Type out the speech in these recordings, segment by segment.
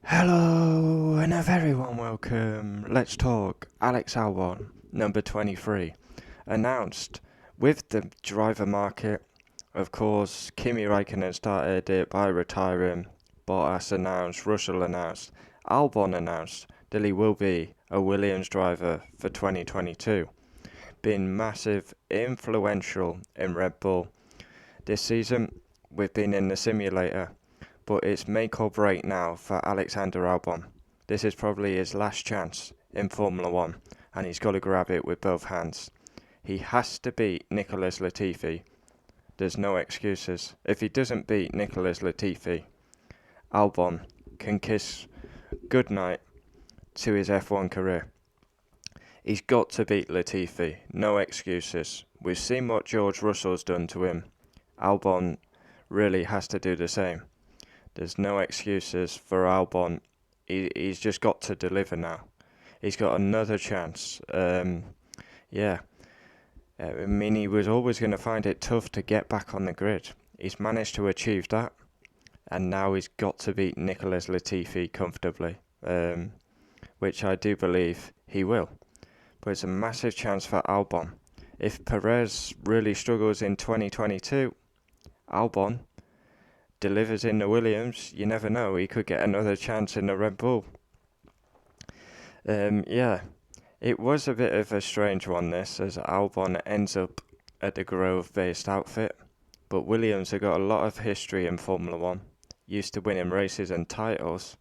Hello and a very warm welcome. Let's talk Alex Albon, number 23, announced with the driver market. Of course, Kimi Raikkonen started it by retiring. Bottas announced, Russell announced, Albon announced that he will be a Williams driver for 2022, being massive, influential in Red Bull. This season, we've been in the simulator, but it's make or break now for Alexander Albon. This is probably his last chance in Formula 1, and he's got to grab it with both hands. He has to beat Nicholas Latifi. There's no excuses. If he doesn't beat Nicholas Latifi, Albon can kiss goodnight to his F1 career. He's got to beat Latifi. No excuses. We've seen what George Russell's done to him. Albon really has to do the same. There's no excuses for Albon. He's just got to deliver now. He's got another chance. I mean, he was always going to find it tough to get back on the grid. He's managed to achieve that, and now he's got to beat Nicholas Latifi comfortably, which I do believe he will. But it's a massive chance for Albon. If Perez really struggles in 2022, Albon delivers in the Williams, you never know, he could get another chance in the Red Bull. It was a bit of a strange one this, as Albon ends up at the Grove-based outfit, but Williams have got a lot of history in Formula 1, used to winning races and titles,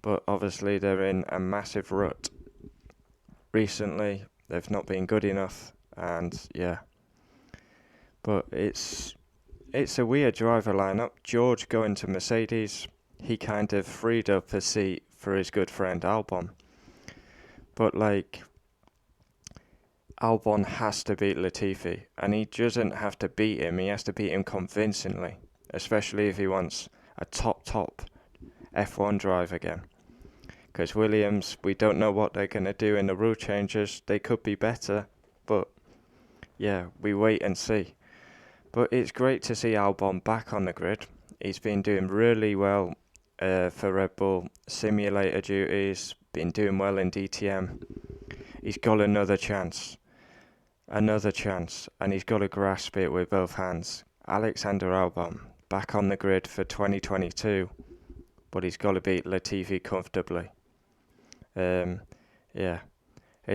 but obviously they're in a massive rut. Recently, they've not been good enough, but it's a weird driver lineup. George going to Mercedes, he kind of freed up a seat for his good friend Albon. But Albon has to beat Latifi, and he doesn't have to beat him, he has to beat him convincingly, especially if he wants a top F1 drive again. Because Williams, we don't know what they're going to do in the rule changes. They could be better, but we wait and see. But it's great to see Albon back on the grid. He's been doing really well for Red Bull simulator duties, been doing well in DTM. He's got another chance, and he's got to grasp it with both hands. Alexander Albon back on the grid for 2022, but he's got to beat Latifi comfortably. It's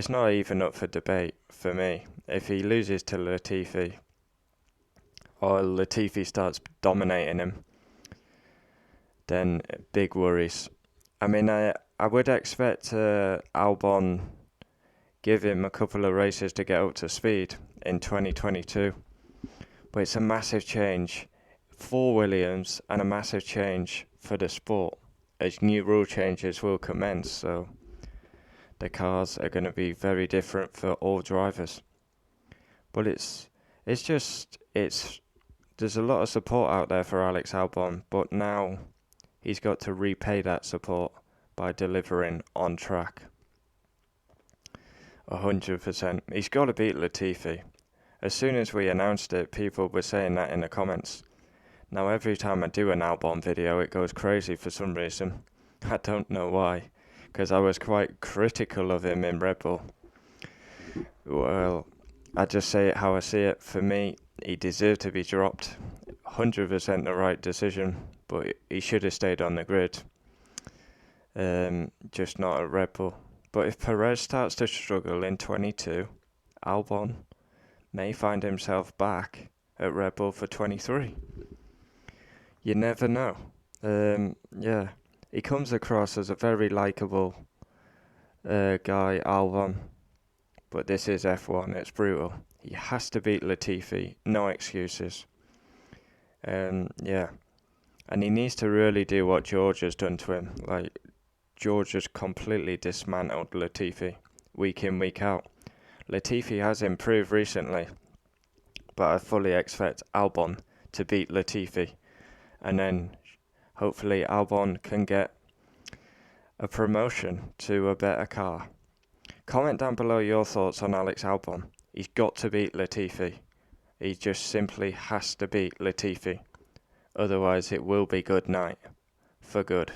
not even up for debate for me. If he loses to Latifi, or Latifi starts dominating him, then big worries. I mean, I would expect Albon give him a couple of races to get up to speed in 2022. But it's a massive change for Williams and a massive change for the sport, as new rule changes will commence, so the cars are going to be very different for all drivers. But there's a lot of support out there for Alex Albon, but now he's got to repay that support by delivering on track. 100%. He's got to beat Latifi. As soon as we announced it, people were saying that in the comments. Now every time I do an Albon video, it goes crazy for some reason. I don't know why, because I was quite critical of him in Red Bull. Well, I just say it how I see it. For me, he deserved to be dropped. 100% the right decision, but he should have stayed on the grid. Just not at Red Bull. But if Perez starts to struggle in 22, Albon may find himself back at Red Bull for 23. You never know. He comes across as a very likeable guy, Albon. But this is F1, it's brutal. He has to beat Latifi, no excuses. And he needs to really do what George has done to him. George has completely dismantled Latifi, week in, week out. Latifi has improved recently, but I fully expect Albon to beat Latifi. And then, hopefully, Albon can get a promotion to a better car. Comment down below your thoughts on Alex Albon. He's got to beat Latifi. He just simply has to beat Latifi. Otherwise, it will be good night. For good.